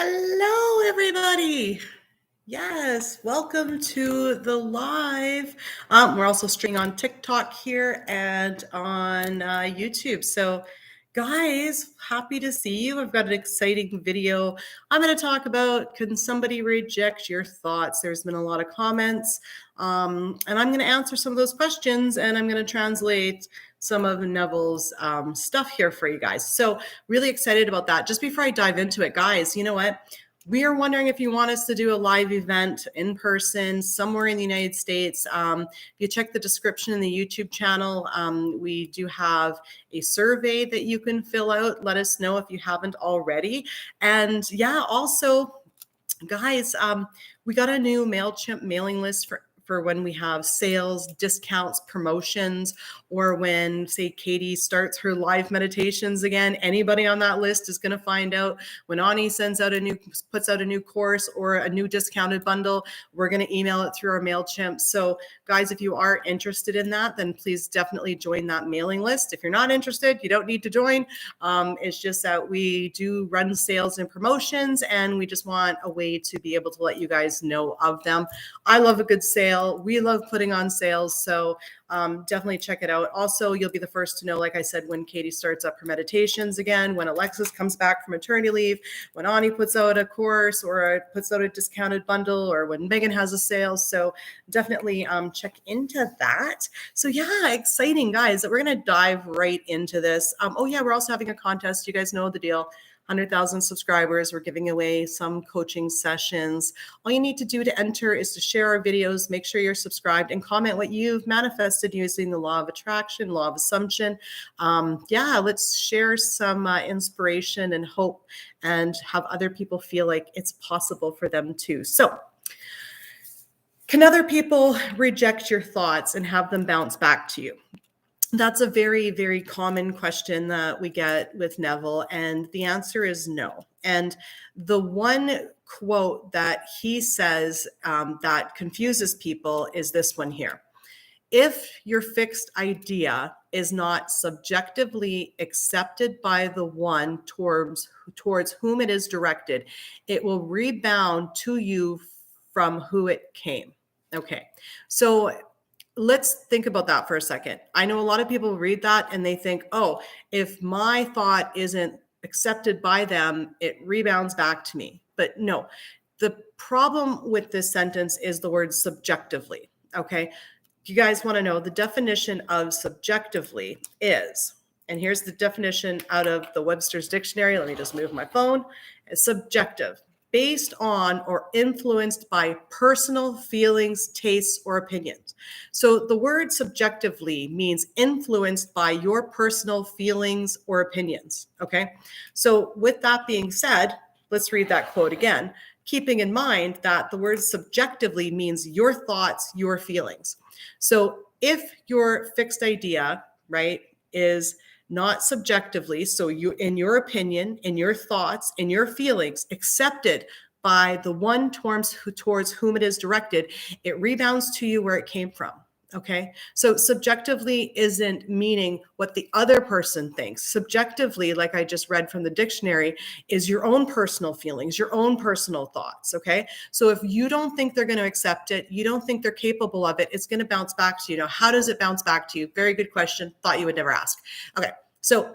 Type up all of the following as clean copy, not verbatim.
Hello, everybody. Yes, welcome to the live. We're also streaming on TikTok here and on YouTube. So, guys, happy to see you. I've got an exciting video. I'm going to talk about, can somebody reject your thoughts? There's been a lot of comments, and I'm going to answer some of those questions, and I'm going to translate some of Neville's stuff here for you guys. So really excited about that. Just before I dive into it, guys, you know what? We are wondering if you want us to do a live event in person somewhere in the United States. If you check the description in the YouTube channel, we do have a survey that you can fill out. Let us know if you haven't already. And yeah, also, guys, we got a new Mailchimp mailing list for when we have sales, discounts, promotions, or when, say, Katie starts her live meditations again. Anybody on that list is going to find out when Ani puts out a new course or a new discounted bundle. We're going to email it through our Mailchimp. So, guys, if you are interested in that, then please definitely join that mailing list. If you're not interested, you don't need to join. It's just that we do run sales and promotions, and we just want a way to be able to let you guys know of them. I love a good sale. We love putting on sales. So definitely check it out. Also, you'll be the first to know, like I said, when Katie starts up her meditations again, when Alexis comes back from maternity leave, when Ani puts out a course or puts out a discounted bundle, or when Megan has a sale. So definitely check into that. So yeah, exciting, guys. We're going to dive right into this. Oh yeah, we're also having a contest. You guys know the deal. 100,000 subscribers. We're giving away some coaching sessions. All you need to do to enter is to share our videos, make sure you're subscribed, and comment what you've manifested using the law of attraction, law of assumption. Yeah, let's share some inspiration and hope and have other people feel like it's possible for them too. So, can other people reject your thoughts and have them bounce back to you? That's a very, very common question that we get with Neville, and the answer is no. And the one quote that he says that confuses people is this one here. If your fixed idea is not subjectively accepted by the one towards whom it is directed, it will rebound to you from who it came. Okay, so let's think about that for a second. I know a lot of people read that and they think, oh, if my thought isn't accepted by them, it rebounds back to me. But no, the problem with this sentence is the word subjectively. Okay. You guys want to know the definition of subjectively is, and here's the definition out of the Webster's Dictionary. Let me just move my phone. It's subjective, based on or influenced by personal feelings, tastes, or opinions. So the word subjectively means influenced by your personal feelings or opinions. Okay. So with that being said, let's read that quote again, keeping in mind that the word subjectively means your thoughts, your feelings. So if your fixed idea, right, is not subjectively, so you, in your opinion, in your thoughts, in your feelings, accepted by the one towards whom it is directed, it rebounds to you where it came from. Okay. So subjectively isn't meaning what the other person thinks. Subjectively, like I just read from the dictionary, is your own personal feelings, your own personal thoughts. Okay. So if you don't think they're going to accept it, you don't think they're capable of it, it's going to bounce back to you. Now, how does it bounce back to you? Very good question. Thought you would never ask. Okay. So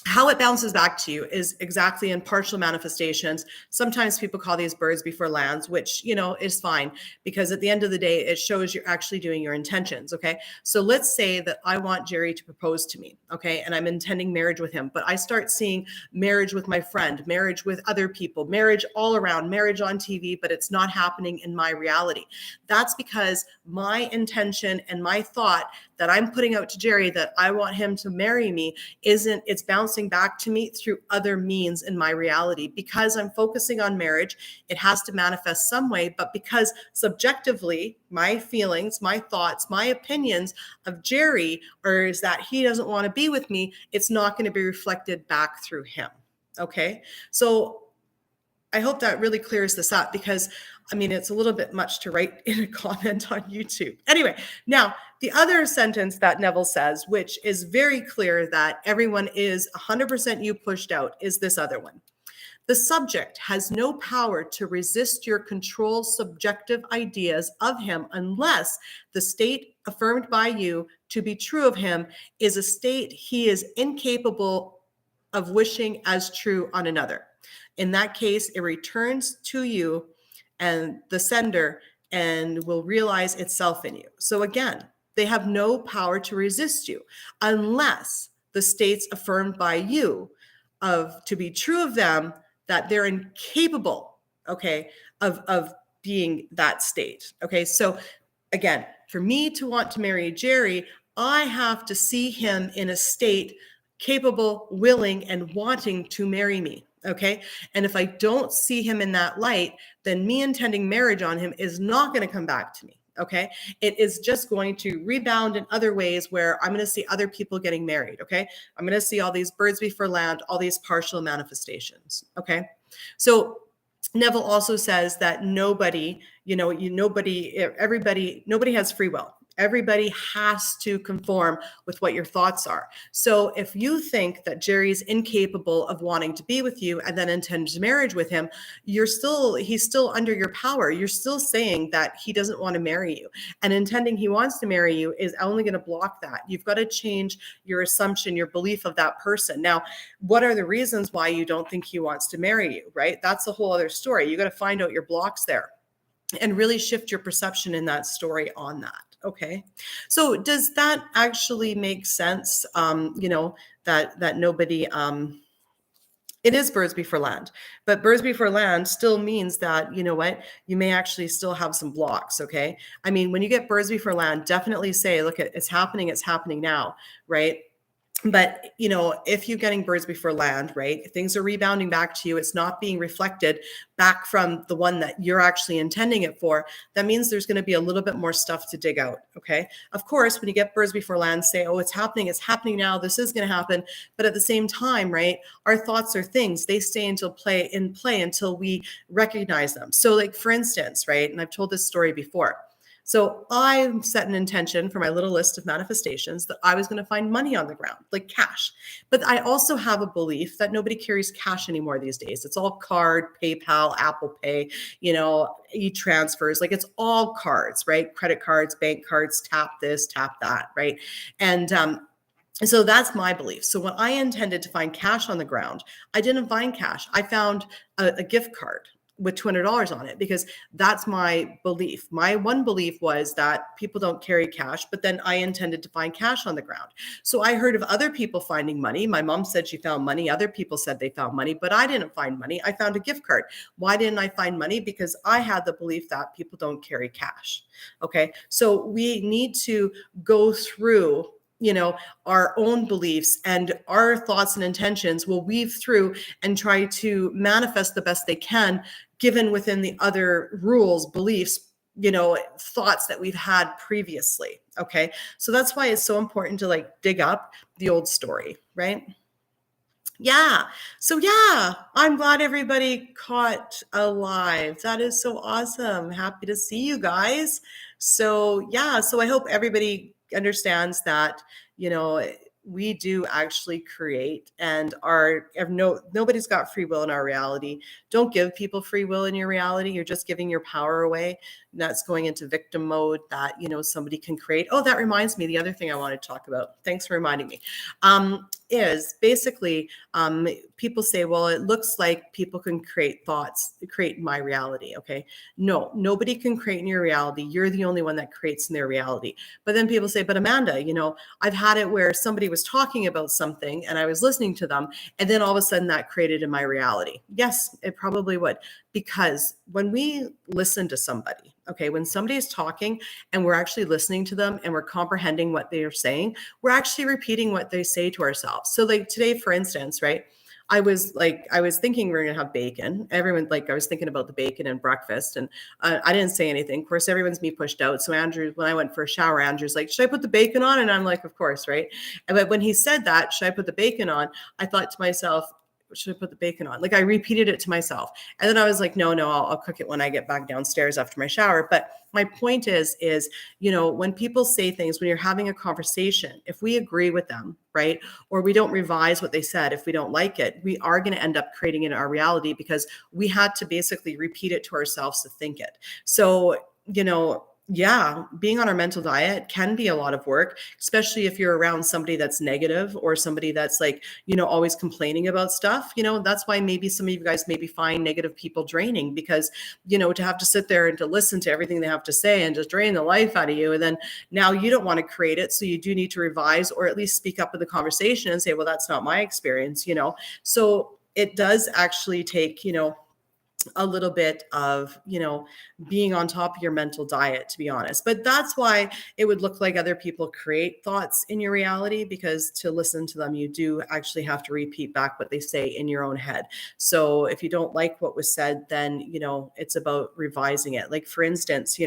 how it bounces back to you is exactly in partial manifestations. Sometimes people call these birds before lands, which, you know, is fine, because at the end of the day, it shows you're actually doing your intentions. Okay. So let's say that I want Gerry to propose to me. Okay. And I'm intending marriage with him, but I start seeing marriage with my friend, marriage with other people, marriage all around, marriage on TV, but it's not happening in my reality. That's because my intention and my thought that I'm putting out to Gerry that I want him to marry me it's bouncing back to me through other means in my reality. Because I'm focusing on marriage, it has to manifest some way, but because subjectively, my feelings, my thoughts, my opinions of Gerry is that he doesn't want to be with me, it's not going to be reflected back through him. Okay. So I hope that really clears this up, because I mean, it's a little bit much to write in a comment on YouTube. Anyway, now the other sentence that Neville says, which is very clear that everyone is 100% you pushed out, is this other one. The subject has no power to resist your controlled subjective ideas of him unless the state affirmed by you to be true of him is a state he is incapable of wishing as true on another. In that case, it returns to you and the sender and will realize itself in you. So again, they have no power to resist you unless the states affirmed by you of to be true of them that they're incapable, okay, of being that state. Okay, so again, for me to want to marry Gerry, I have to see him in a state capable, willing, and wanting to marry me. Okay. And if I don't see him in that light, then me intending marriage on him is not going to come back to me. Okay. It is just going to rebound in other ways where I'm going to see other people getting married. Okay. I'm going to see all these birds before land, all these partial manifestations. Okay. So Neville also says that nobody has free will. Everybody has to conform with what your thoughts are. So if you think that Gerry's incapable of wanting to be with you and then intends marriage with him, he's still under your power. You're still saying that he doesn't want to marry you, and intending he wants to marry you is only going to block that. You've got to change your assumption, your belief of that person. Now, what are the reasons why you don't think he wants to marry you, right? That's a whole other story. You got to find out your blocks there and really shift your perception in that story on that. Okay. So does that actually make sense? That nobody, it is birds before land, but birds before land still means that, you know what, you may actually still have some blocks. Okay. I mean, when you get birds before land, definitely say, look, it's happening now. Right. But, if you're getting birds before land, right, things are rebounding back to you. It's not being reflected back from the one that you're actually intending it for. That means there's going to be a little bit more stuff to dig out. Okay. Of course, when you get birds before land, say, oh, it's happening now. This is going to happen. But at the same time, right, our thoughts are things. They stay in play until we recognize them. So like, for instance, right, and I've told this story before. So I set an intention for my little list of manifestations that I was going to find money on the ground, like cash. But I also have a belief that nobody carries cash anymore these days. It's all card, PayPal, Apple Pay, e-transfers, like it's all cards, right? Credit cards, bank cards, tap this, tap that, right? And so that's my belief. So when I intended to find cash on the ground, I didn't find cash. I found a gift card with $200 on it, because that's my belief. My one belief was that people don't carry cash, but then I intended to find cash on the ground. So I heard of other people finding money. My mom said she found money. Other people said they found money, but I didn't find money. I found a gift card. Why didn't I find money? Because I had the belief that people don't carry cash. Okay. So we need to go through our own beliefs, and our thoughts and intentions will weave through and try to manifest the best they can, given within the other rules, beliefs, thoughts that we've had previously. Okay. So that's why it's so important to dig up the old story, right? Yeah. So yeah, I'm glad everybody caught alive. That is so awesome. Happy to see you guys. So yeah, so I hope everybody understands that, we do actually create, and nobody's got free will in our reality. Don't give people free will in your reality. You're just giving your power away. And that's going into victim mode that, somebody can create. Oh, that reminds me, the other thing I want to talk about. Thanks for reminding me. Is basically people say, well, it looks like people can create thoughts, create my reality. Okay. No, nobody can create in your reality. You're the only one that creates in their reality. But then people say, but Amanda, I've had it where somebody was talking about something and I was listening to them, and then all of a sudden that created in my reality. Yes, it probably would. Because when we listen to somebody, okay, when somebody is talking and we're actually listening to them and we're comprehending what they are saying, we're actually repeating what they say to ourselves. So like today, for instance, right, I was thinking we we're going to have bacon. Everyone, I was thinking about the bacon and breakfast, and I didn't say anything. Of course, everyone's me pushed out. So Andrew, when I went for a shower, Andrew's like, should I put the bacon on? And I'm like, of course, right. But when he said that, should I put the bacon on? I thought to myself, should I put the bacon on? Like I repeated it to myself. And then I was like, no, I'll cook it when I get back downstairs after my shower. But my point is, when people say things, when you're having a conversation, if we agree with them, right? Or we don't revise what they said, if we don't like it, we are going to end up creating it in our reality because we had to basically repeat it to ourselves to think it. So, yeah, being on our mental diet can be a lot of work, especially if you're around somebody that's negative or somebody that's like, always complaining about stuff. That's why maybe some of you guys maybe find negative people draining because, to have to sit there and to listen to everything they have to say and just drain the life out of you. And then now you don't want to create it. So you do need to revise or at least speak up in the conversation and say, well, that's not my experience, So it does actually take, a little bit of, being on top of your mental diet, to be honest. But that's why it would look like other people create thoughts in your reality, because to listen to them, you do actually have to repeat back what they say in your own head. So if you don't like what was said, then, it's about revising it. Like for instance,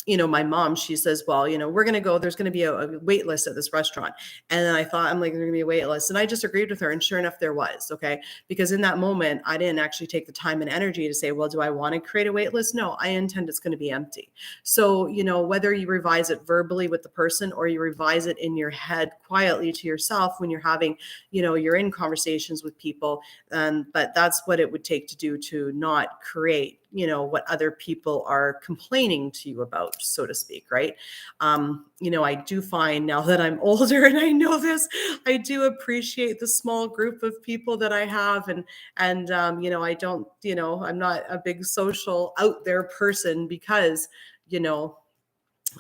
my mom, she says, well, we're going to go, there's going to be a wait list at this restaurant. And then I thought, I'm like, there's going to be a wait list. And I just agreed with her. And sure enough, there was. Okay. Because in that moment, I didn't actually take the time and energy to say, well, do I want to create a wait list? No, I intend it's going to be empty. So, whether you revise it verbally with the person or you revise it in your head quietly to yourself when you're having, you're in conversations with people. But that's what it would take to do to not create, what other people are complaining to you about, so to speak, right? I do find now that I'm older and I know this, I do appreciate the small group of people that I have. And I don't, I'm not a big social out there person because,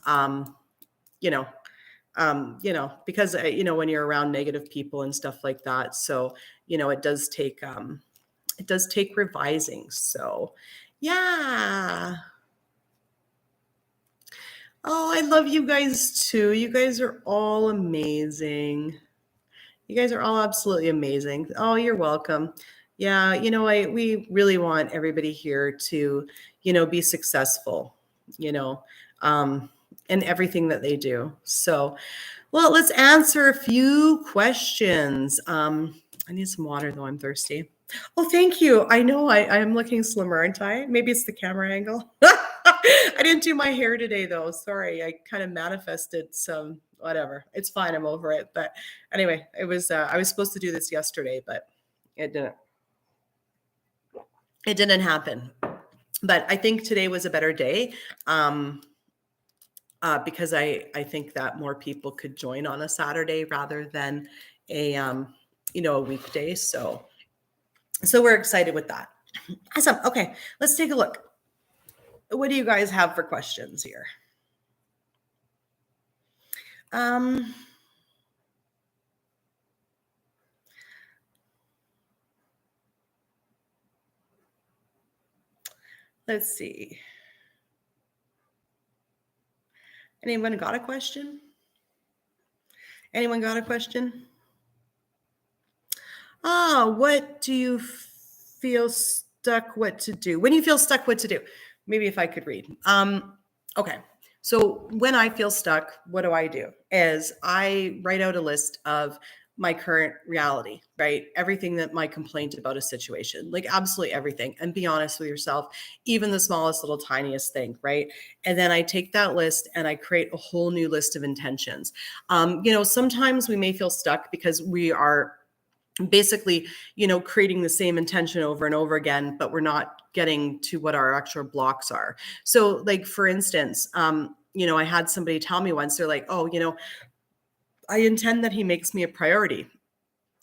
um, you know, because, when you're around negative people and stuff like that. So, it does take revising. So, yeah. Oh, I love you guys too. You guys are all amazing. You guys are all absolutely amazing. Oh, you're welcome. Yeah, we really want everybody here to, be successful, you know, um, in everything that they do. So, well, let's answer a few questions. I need some water though. I'm thirsty. Oh, thank you. I know I'm looking slimmer, aren't I? Maybe it's the camera angle. I didn't do my hair today though. Sorry. I kind of manifested some whatever. It's fine. I'm over it. But anyway, it was I was supposed to do this yesterday, but it didn't. It didn't happen. But I think today was a better day. Because I think that more people could join on a Saturday rather than a weekday. So we're excited with that. Awesome. Okay, let's take a look. What do you guys have for questions here? Let's see. Anyone got a question? Anyone got a question? What do you feel stuck what to do? When you feel stuck what to do? Maybe if I could read. Okay. So when I feel stuck, what do? Is I write out a list of my current reality, right? Everything that might complain about a situation, like absolutely everything. And be honest with yourself, even the smallest little tiniest thing, right? And then I take that list and I create a whole new list of intentions. Sometimes we may feel stuck because we are basically, creating the same intention over and over again, but we're not getting to what our actual blocks are. So like, for instance, I had somebody tell me once, they're like, oh, I intend that he makes me a priority.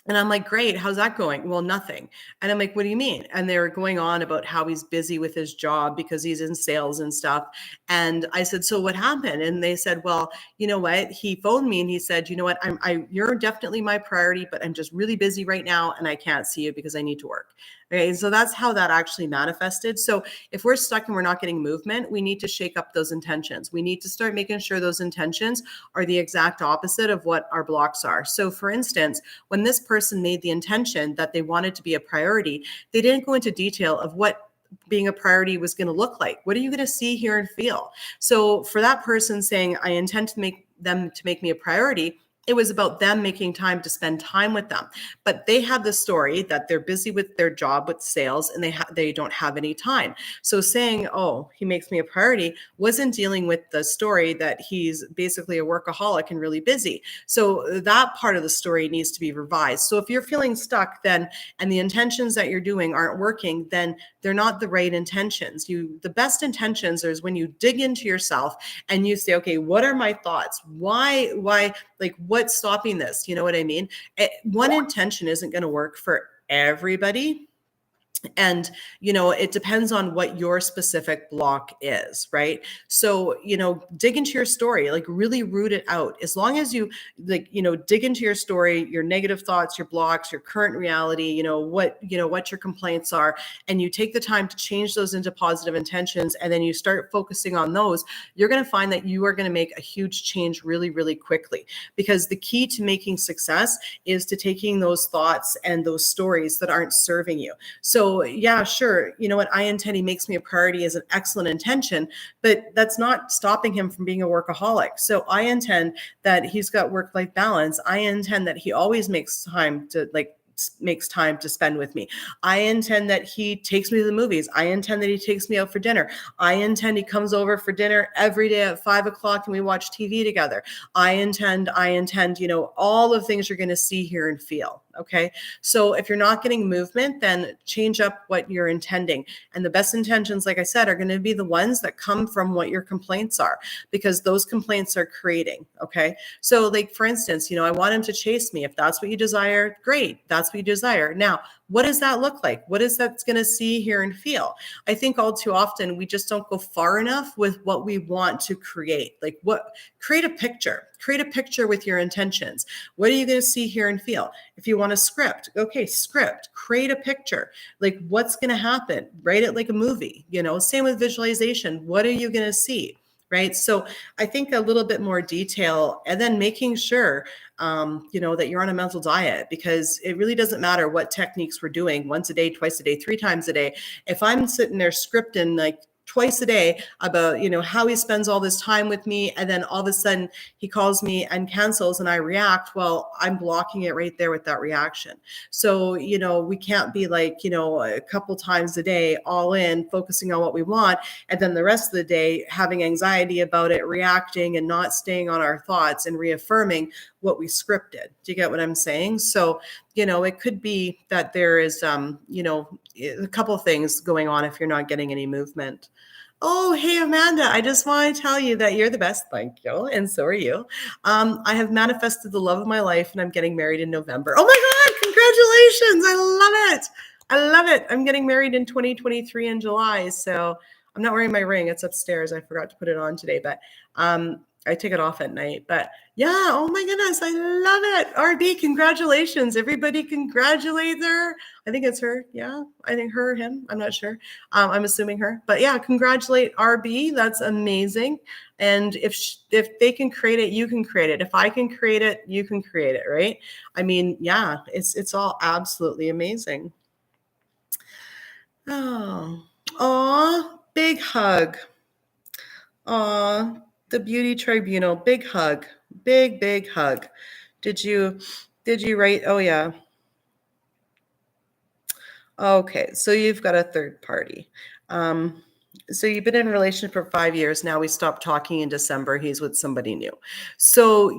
And I'm like, great. How's that going? Well, nothing. And I'm like, what do you mean? And they were going on about how he's busy with his job because he's in sales and stuff. And I said, so what happened? And they said, well, you know what? He phoned me and he said, you know what? You're definitely my priority, but I'm just really busy right now and I can't see you because I need to work. Okay. So that's how that actually manifested. So if we're stuck and we're not getting movement, we need to shake up those intentions. We need to start making sure those intentions are the exact opposite of what our blocks are. So for instance, when this person made the intention that they wanted to be a priority, they didn't go into detail of what being a priority was going to look like. What are you going to see, hear, and feel? So for that person saying, I intend to make them to make me a priority, It was about them making time to spend time with them. But they have the story that they're busy with their job with sales and they don't have any time. So saying, oh, he makes me a priority wasn't dealing with the story that he's basically a workaholic and really busy. So that part of the story needs to be revised. So if you're feeling stuck then and the intentions that you're doing aren't working, then they're not the right intentions. The best intentions is when you dig into yourself and you say, okay, what are my thoughts? Why, like what's stopping this? You know what I mean? One intention isn't going to work for everybody. And, it depends on what your specific block is, right? So, dig into your story, like really root it out. As long as you dig into your story, your negative thoughts, your blocks, your current reality, what your complaints are, and you take the time to change those into positive intentions, and then you start focusing on those, you're going to find that you are going to make a huge change really, really quickly. Because the key to making success is to taking those thoughts and those stories that aren't serving you. So yeah, sure. You know what? I intend he makes me a priority is an excellent intention, but that's not stopping him from being a workaholic. So I intend that he's got work-life balance. I intend that he always makes time to spend with me. I intend that he takes me to the movies. I intend that he takes me out for dinner. I intend he comes over for dinner every day at 5 o'clock and we watch TV together. I intend, all the things you're going to see, hear, and feel. Okay. So if you're not getting movement, then change up what you're intending. And the best intentions, like I said, are going to be the ones that come from what your complaints are, because those complaints are creating. Okay. So like, for instance, I want him to chase me. If that's what you desire, great. That's what you desire. Now, what does that look like? What is that going to see, hear, and feel? I think all too often we just don't go far enough with what we want to create. Create a picture with your intentions. What are you going to see, hear, and feel? If you want a script, okay, create a picture. Like what's going to happen? Write it like a movie, same with visualization. What are you going to see? Right. So I think a little bit more detail, and then making sure, that you're on a mental diet, because it really doesn't matter what techniques we're doing once a day, twice a day, 3 times a day. If I'm sitting there scripting like twice a day about, how he spends all this time with me, and then all of a sudden he calls me and cancels and I react, well, I'm blocking it right there with that reaction. So, we can't be like, a couple times a day all in focusing on what we want, and then the rest of the day having anxiety about it, reacting and not staying on our thoughts and reaffirming what we scripted. Do you get what I'm saying? So, it could be that there is, a couple of things going on if you're not getting any movement. Oh, hey, Amanda, I just want to tell you that you're the best. Thank you. And so are you. I have manifested the love of my life and I'm getting married in November. Oh my God, congratulations. I love it. I love it. I'm getting married in 2023 in July. So I'm not wearing my ring. It's upstairs. I forgot to put it on today, but I take it off at night. But yeah, oh my goodness, I love it. RB, congratulations. Everybody congratulate her. I think it's her. Yeah, I think her, him. I'm not sure. I'm assuming her. But yeah, congratulate RB. That's amazing. And if they can create it, you can create it. If I can create it, you can create it, right? I mean, yeah, it's all absolutely amazing. Oh, big hug. Aw, the beauty tribunal, big hug, big hug. Did you write? Oh yeah. Okay, so you've got a third party. So you've been in a relationship for 5 years now. We stopped talking in December. He's with somebody new. So,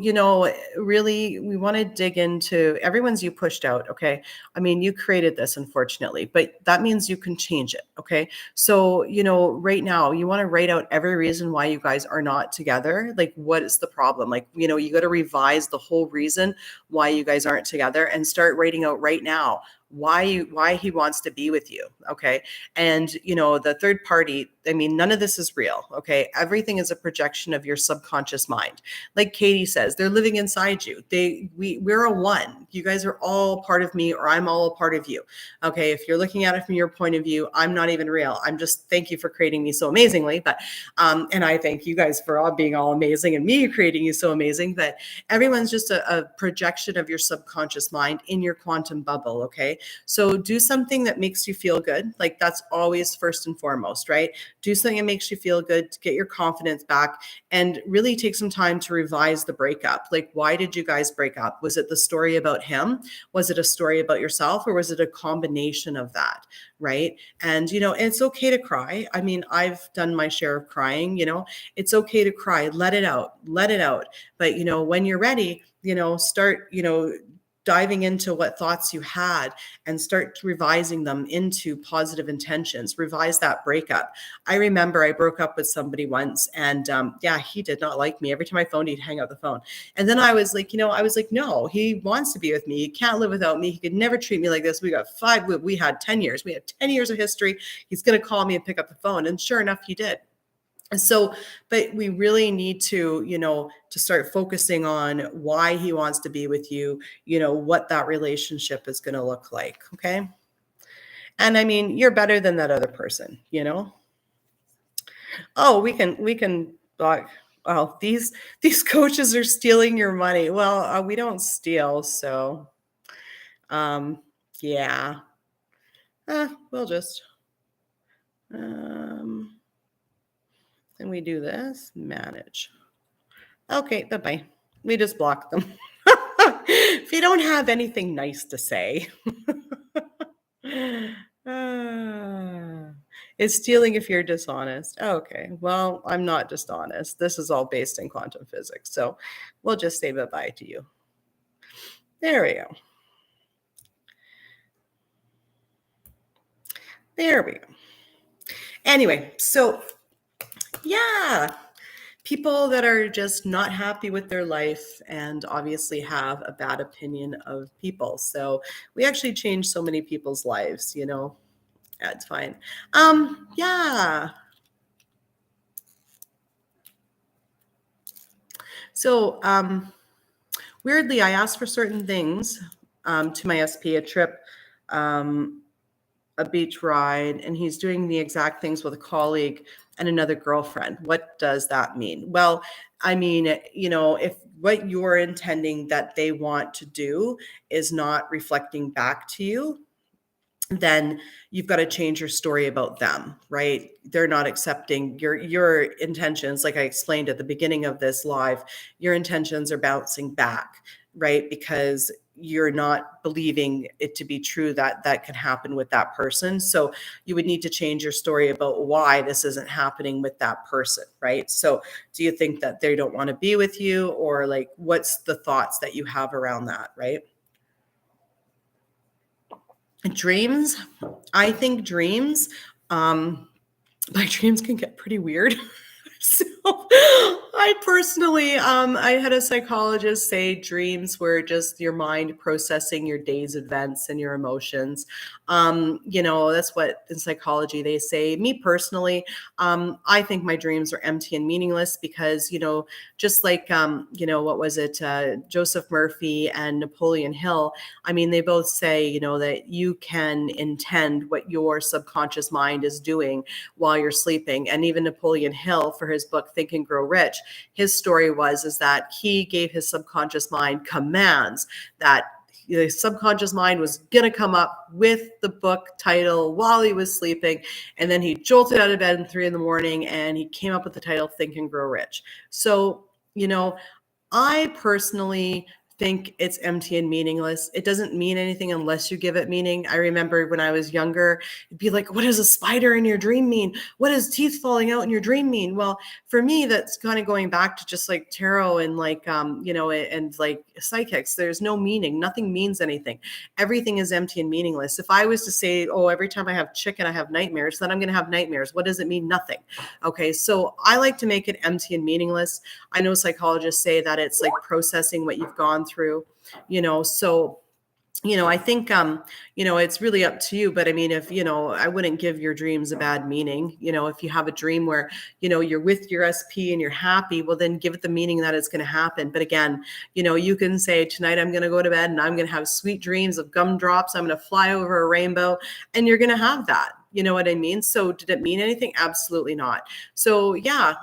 really, we want to dig into everyone's you pushed out. Okay. I mean, you created this, unfortunately, but that means you can change it. Okay. So, right now, you want to write out every reason why you guys are not together. Like, what is the problem? Like, you got to revise the whole reason why you guys aren't together and start writing out right now why he wants to be with you. Okay. And the third party, I mean, none of this is real. Okay. Everything is a projection of your subconscious mind. Like Katie says, they're living inside you. We're a one. You guys are all part of me, or I'm all a part of you. Okay. If you're looking at it from your point of view, I'm not even real. I'm just, thank you for creating me so amazingly. But, and I thank you guys for all being all amazing and me creating you so amazing. But everyone's just a projection of your subconscious mind in your quantum bubble. Okay. So do something that makes you feel good. Like that's always first and foremost, right? Do something that makes you feel good to get your confidence back, and really take some time to revise the breakup. Like, why did you guys break up? Was it the story about him? Was it a story about yourself, or was it a combination of that? Right. And, it's okay to cry. I mean, I've done my share of crying, it's okay to cry, let it out, let it out. But, when you're ready, start, diving into what thoughts you had and start revising them into positive intentions. Revise that breakup. I remember I broke up with somebody once, and yeah, he did not like me. Every time I phoned, he'd hang up the phone. And then I was like, no, he wants to be with me. He can't live without me. He could never treat me like this. We had 10 years. We had 10 years of history. He's going to call me and pick up the phone. And sure enough, he did. So, but we really need to, to start focusing on why he wants to be with you, what that relationship is going to look like. Okay. And I mean, you're better than that other person, Oh, well, these coaches are stealing your money. Well, we don't steal. So, yeah, we'll just, and we do this, manage. Okay, bye-bye. We just block them. If you don't have anything nice to say. It's stealing if you're dishonest. Okay, well, I'm not dishonest. This is all based in quantum physics. So we'll just say bye-bye to you. There we go. There we go. Anyway, so yeah. People that are just not happy with their life and obviously have a bad opinion of people. So we actually change so many people's lives, That's fine. Yeah. So weirdly, I asked for certain things to my SP, a trip, a beach ride, and he's doing the exact things with a colleague and another girlfriend. What does that mean? Well, I mean, if what you're intending that they want to do is not reflecting back to you, then you've got to change your story about them, right? They're not accepting your intentions. Like I explained at the beginning of this live, your intentions are bouncing back, right? Because you're not believing it to be true that that can happen with that person. So you would need to change your story about why this isn't happening with that person, right? So do you think that they don't want to be with you, or like what's the thoughts that you have around that, right? Dreams. I think dreams, my dreams can get pretty weird. So I personally, I had a psychologist say dreams were just your mind processing your day's events and your emotions. That's what in psychology they say. Me personally, I think my dreams are empty and meaningless because, just like, what was it? Joseph Murphy and Napoleon Hill. I mean, they both say, that you can intend what your subconscious mind is doing while you're sleeping. And even Napoleon Hill, for his book Think and Grow Rich, his story is that he gave his subconscious mind commands that the subconscious mind was going to come up with the book title while he was sleeping. And then he jolted out of bed at 3 a.m. and he came up with the title Think and Grow Rich. So, I personally think it's empty and meaningless. It doesn't mean anything unless you give it meaning. I remember when I was younger, it'd be like, what does a spider in your dream mean? What does teeth falling out in your dream mean? Well, for me, that's kind of going back to just like tarot and like, and like psychics. There's no meaning. Nothing means anything. Everything is empty and meaningless. If I was to say, oh, every time I have chicken, I have nightmares, then I'm going to have nightmares. What does it mean? Nothing. Okay. So I like to make it empty and meaningless. I know psychologists say that it's like processing what you've gone through, so, I think, it's really up to you. But I mean, if, I wouldn't give your dreams a bad meaning. If you have a dream where, you're with your SP and you're happy, well, then give it the meaning that it's going to happen. But again, you can say tonight, I'm going to go to bed and I'm going to have sweet dreams of gumdrops. I'm going to fly over a rainbow, and you're going to have that. You know what I mean? So did it mean anything? Absolutely not. So yeah,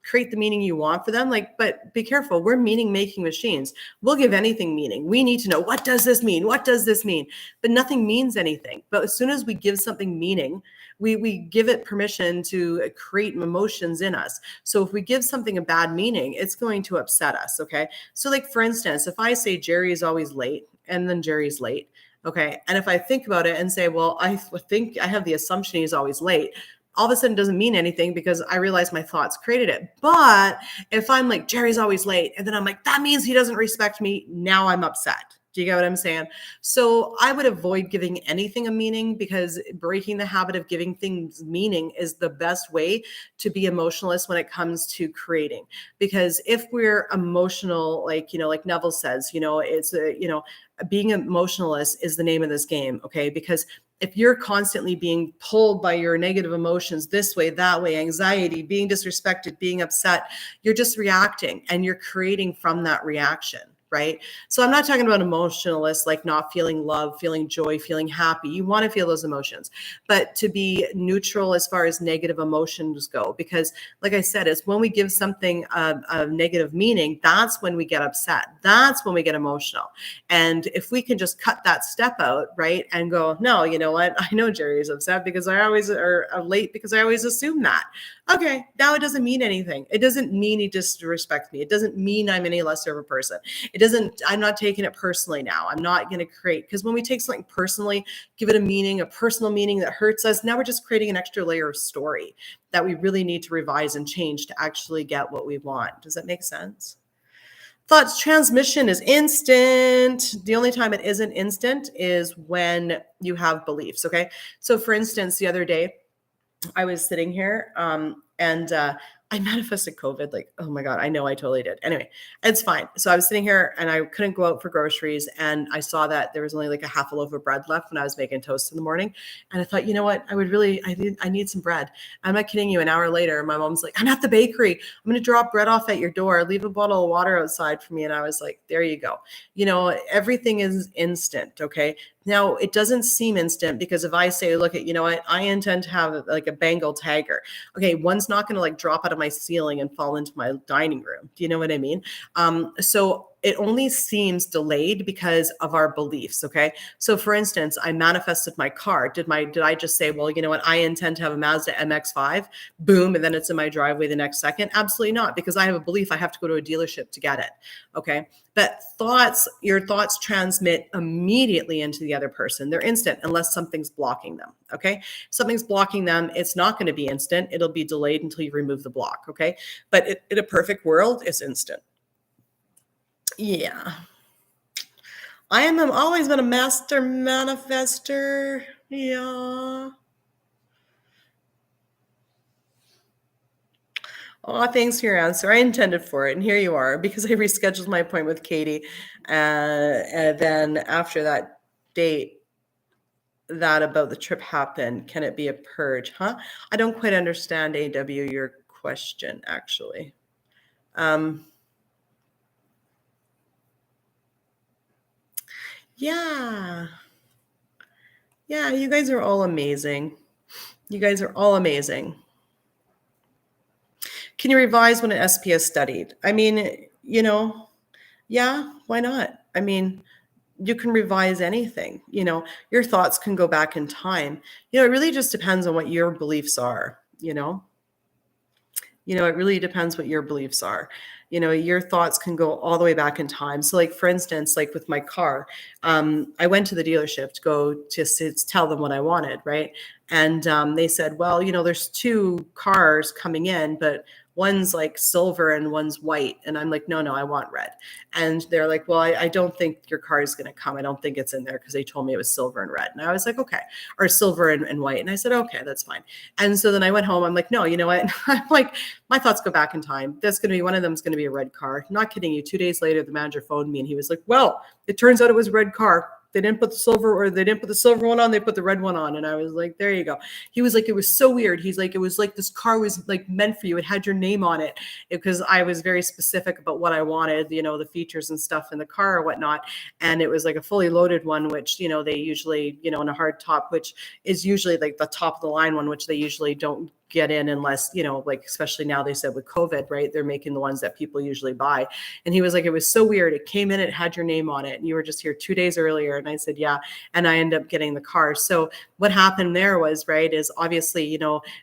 create the meaning you want for them. Like, but be careful. We're meaning making machines. We'll give anything meaning. We need to know, what does this mean? What does this mean? But nothing means anything. But as soon as we give something meaning, we give it permission to create emotions in us. So if we give something a bad meaning, it's going to upset us. Okay. So like, for instance, if I say Gerry is always late and then Gerry's late. Okay. And if I think about it and say, well, I think I have the assumption he's always late, all of a sudden it doesn't mean anything because I realize my thoughts created it. But if I'm like, Gerry's always late, and then I'm like, that means he doesn't respect me, now I'm upset. Do you get what I'm saying? So I would avoid giving anything a meaning, because breaking the habit of giving things meaning is the best way to be emotionless when it comes to creating. Because if we're emotional, like, like Neville says, it's being emotionless is the name of this game. Okay. Because if you're constantly being pulled by your negative emotions this way, that way, anxiety, being disrespected, being upset, you're just reacting and you're creating from that reaction. Right. So I'm not talking about emotionalists, like not feeling love, feeling joy, feeling happy. You want to feel those emotions, but to be neutral as far as negative emotions go, because like I said, it's when we give something a negative meaning, that's when we get upset. That's when we get emotional. And if we can just cut that step out, right, and go, no, you know what? I know Gerry is upset because I always are late because I always assume that. Okay, now it doesn't mean anything. It doesn't mean he disrespects me. It doesn't mean I'm any lesser of a person. I'm not taking it personally now. I'm not going to create, because when we take something personally, give it a meaning, a personal meaning that hurts us, now we're just creating an extra layer of story that we really need to revise and change to actually get what we want. Does that make sense? Thoughts transmission is instant. The only time it isn't instant is when you have beliefs. Okay. So for instance, the other day, I was sitting here and I manifested COVID. Like, oh my God, I know I totally did. Anyway, it's fine. So I was sitting here and I couldn't go out for groceries. And I saw that there was only like a half a loaf of bread left when I was making toast in the morning. And I thought, you know what? I need some bread. I'm not kidding you. An hour later, my mom's like, I'm at the bakery. I'm going to drop bread off at your door. Leave a bottle of water outside for me. And I was like, there you go. Everything is instant. Okay. Now, it doesn't seem instant, because if I say, look at, you know what, I intend to have like a Bengal tiger. Okay, one's not going to like drop out of my ceiling and fall into my dining room. Do you know what I mean? So it only seems delayed because of our beliefs. Okay. So for instance, I manifested my car. Did I just say, well, you know what, I intend to have a Mazda MX-5, boom, and then it's in my driveway the next second? Absolutely not, because I have a belief I have to go to a dealership to get it. Okay. But your thoughts transmit immediately into the other person. They're instant unless something's blocking them. Okay. Something's blocking them. It's not going to be instant. It'll be delayed until you remove the block. Okay. But in a perfect world, it's instant. Yeah. I've always been a master manifester. Yeah. Oh, thanks for your answer. I intended for it. And here you are, because I rescheduled my appointment with Katie. And then after that date, that about the trip happened. Can it be a purge? Huh? I don't quite understand, AW, your question, actually. Yeah. Yeah, you guys are all amazing. You guys are all amazing. Can you revise when an SP is studied? I mean, yeah, why not? I mean, you can revise anything. Your thoughts can go back in time. It really just depends on what your beliefs are. It really depends what your beliefs are. Your thoughts can go all the way back in time. So like, for instance, like with my car, I went to the dealership to go to tell them what I wanted. Right. And they said, well, there's two cars coming in, but one's like silver and one's white. And I'm like, no, I want red. And they're like, well, I don't think your car is going to come. I don't think it's in there, because they told me it was silver and red. And I was like, okay, or silver and white. And I said, okay, that's fine. And so then I went home. I'm like, no, you know what? I'm like, my thoughts go back in time. That's going to be, one of them is going to be a red car. I'm not kidding you. 2 days later, the manager phoned me and he was like, well, it turns out it was a red car. They didn't put the silver one on. They put the red one on. And I was like, there you go. He was like, it was so weird. He's like, it was like this car was like meant for you. It had your name on it, because I was very specific about what I wanted, the features and stuff in the car or whatnot. And it was like a fully loaded one, which, they usually, in a hard top, which is usually like the top of the line one, which they usually don't get in unless, like, especially now they said with COVID, right? They're making the ones that people usually buy. And he was like, it was so weird. It came in, it had your name on it, and you were just here 2 days earlier. And I said, yeah. And I ended up getting the car. So what happened there was, right, is obviously,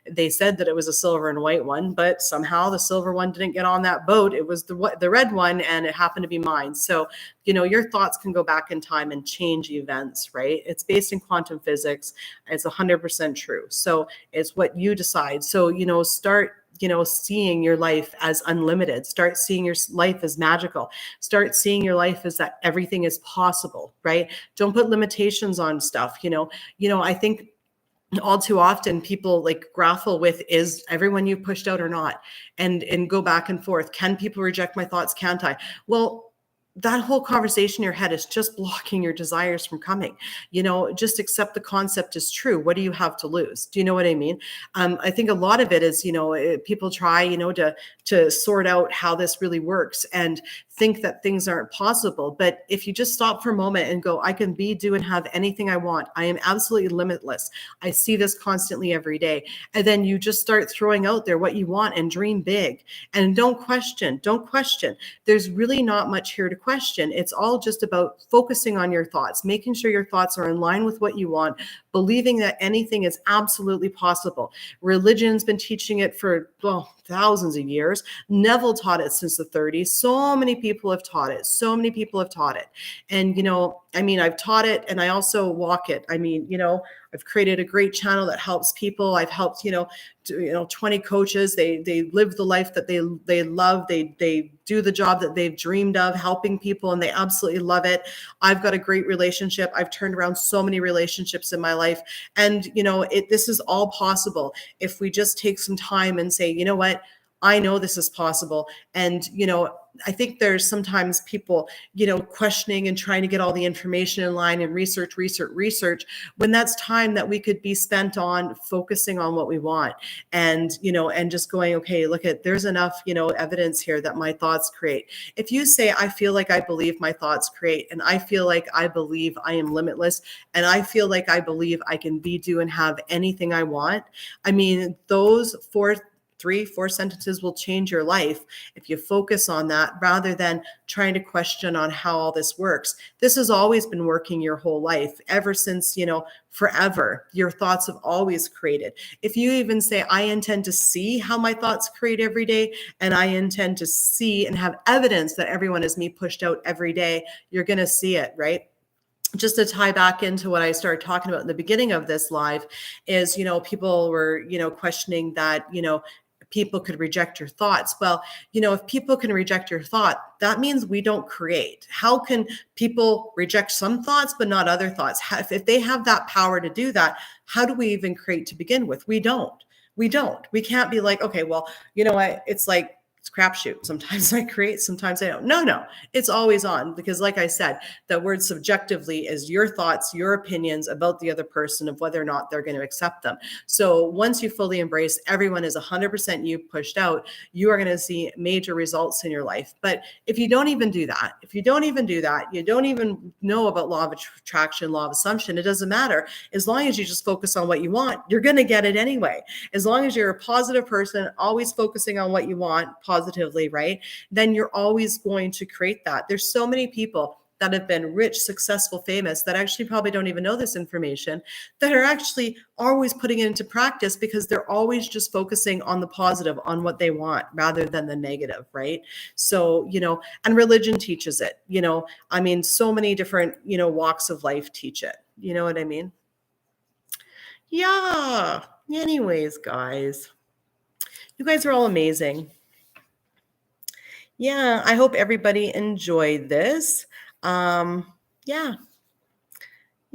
they said that it was a silver and white one, but somehow the silver one didn't get on that boat. It was the red one, and it happened to be mine. So, your thoughts can go back in time and change events, right? It's based in quantum physics. It's 100% true. So it's what you decide. So, start seeing your life as unlimited. Start seeing your life as magical. Start seeing your life as that everything is possible, right? Don't put limitations on stuff. I think all too often people like grapple with, is everyone you pushed out or not, and go back and forth. Can people reject my thoughts? Can't I? Well, that whole conversation in your head is just blocking your desires from coming. Just accept the concept is true. What do you have to lose? Do you know what I mean? I think a lot of it is, people try, to sort out how this really works and think that things aren't possible. But if you just stop for a moment and go, I can be, do, and have anything I want. I am absolutely limitless. I see this constantly every day. And then you just start throwing out there what you want and dream big, and don't question. There's really not much here to question. It's all just about focusing on your thoughts, making sure your thoughts are in line with what you want, believing that anything is absolutely possible. Religion's been teaching it for, thousands of years. Neville taught it since the 30s. So many people have taught it. And, I've taught it and I also walk it. I've created a great channel that helps people. I've helped, 20 coaches. They live the life that they love. They do the job that they've dreamed of, helping people, and they absolutely love it. I've got a great relationship. I've turned around so many relationships in my life. And, this is all possible if we just take some time and say, you know what? I know this is possible. And, I think there's sometimes people, questioning and trying to get all the information in line and research, when that's time that we could be spent on focusing on what we want. And, and just going, okay, look there's enough, evidence here that my thoughts create. If you say, I feel like I believe my thoughts create, and I feel like I believe I am limitless, and I feel like I believe I can be, do, and have anything I want. Those 4 sentences will change your life if you focus on that rather than trying to question on how all this works. This has always been working your whole life, ever since, forever. Your thoughts have always created. If you even say, I intend to see how my thoughts create every day, and I intend to see and have evidence that everyone is me pushed out every day, you're going to see it, right? Just to tie back into what I started talking about in the beginning of this live is, people were, questioning that, people could reject your thoughts. Well, if people can reject your thought, that means we don't create. How can people reject some thoughts, but not other thoughts? If they have that power to do that, how do we even create to begin with? We don't. We can't be like, okay, well, you know what? It's like, it's crapshoot. Sometimes I create, sometimes I don't. No, it's always on, because like I said, the word subjectively is your thoughts, your opinions about the other person, of whether or not they're going to accept them. So once you fully embrace everyone is 100% you pushed out, you are going to see major results in your life. But if you don't even do that, you don't even know about law of attraction, law of assumption, it doesn't matter. As long as you just focus on what you want, you're going to get it anyway. As long as you're a positive person, always focusing on what you want positively, right? Then you're always going to create that. There's so many people that have been rich, successful, famous that actually probably don't even know this information, that are actually always putting it into practice because they're always just focusing on the positive, on what they want rather than the negative, right? So, and religion teaches it, so many different, walks of life teach it. You know what I mean? Yeah. Anyways, guys, you guys are all amazing. Yeah, I hope everybody enjoyed this. Yeah.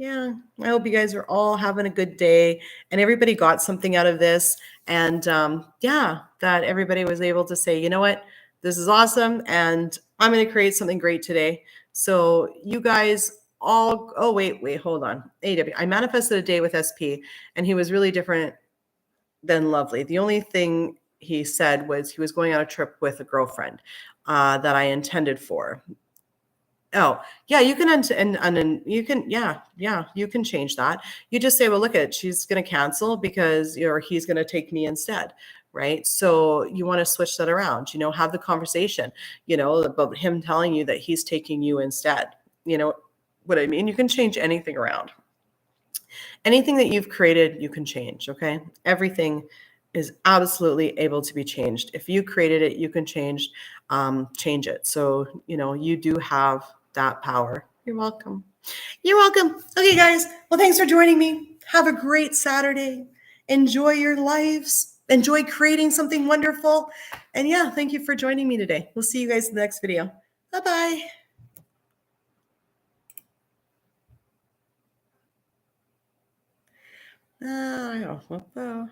I hope you guys are all having a good day and everybody got something out of this. And that everybody was able to say, you know what, this is awesome. And I'm going to create something great today. So you guys all, wait, hold on. AW, I manifested a day with SP and he was really different than lovely. The only thing he said was he was going on a trip with a girlfriend that I intended for. Oh, yeah, you can and you can you can change that. You just say, well, look at she's going to cancel because or he's going to take me instead, right? So you want to switch that around. Have the conversation, about him telling you that he's taking you instead. You know what I mean? You can change anything around. Anything that you've created, you can change. Okay, everything is absolutely able to be changed. If you created it, you can change it. So you do have that power. You're welcome. You're welcome. Okay, guys. Well, thanks for joining me. Have a great Saturday. Enjoy your lives. Enjoy creating something wonderful. And yeah, thank you for joining me today. We'll see you guys in the next video. Bye-bye. What the?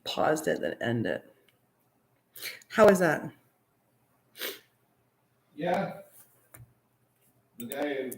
Paused it, then end it. How is that? Yeah. The guy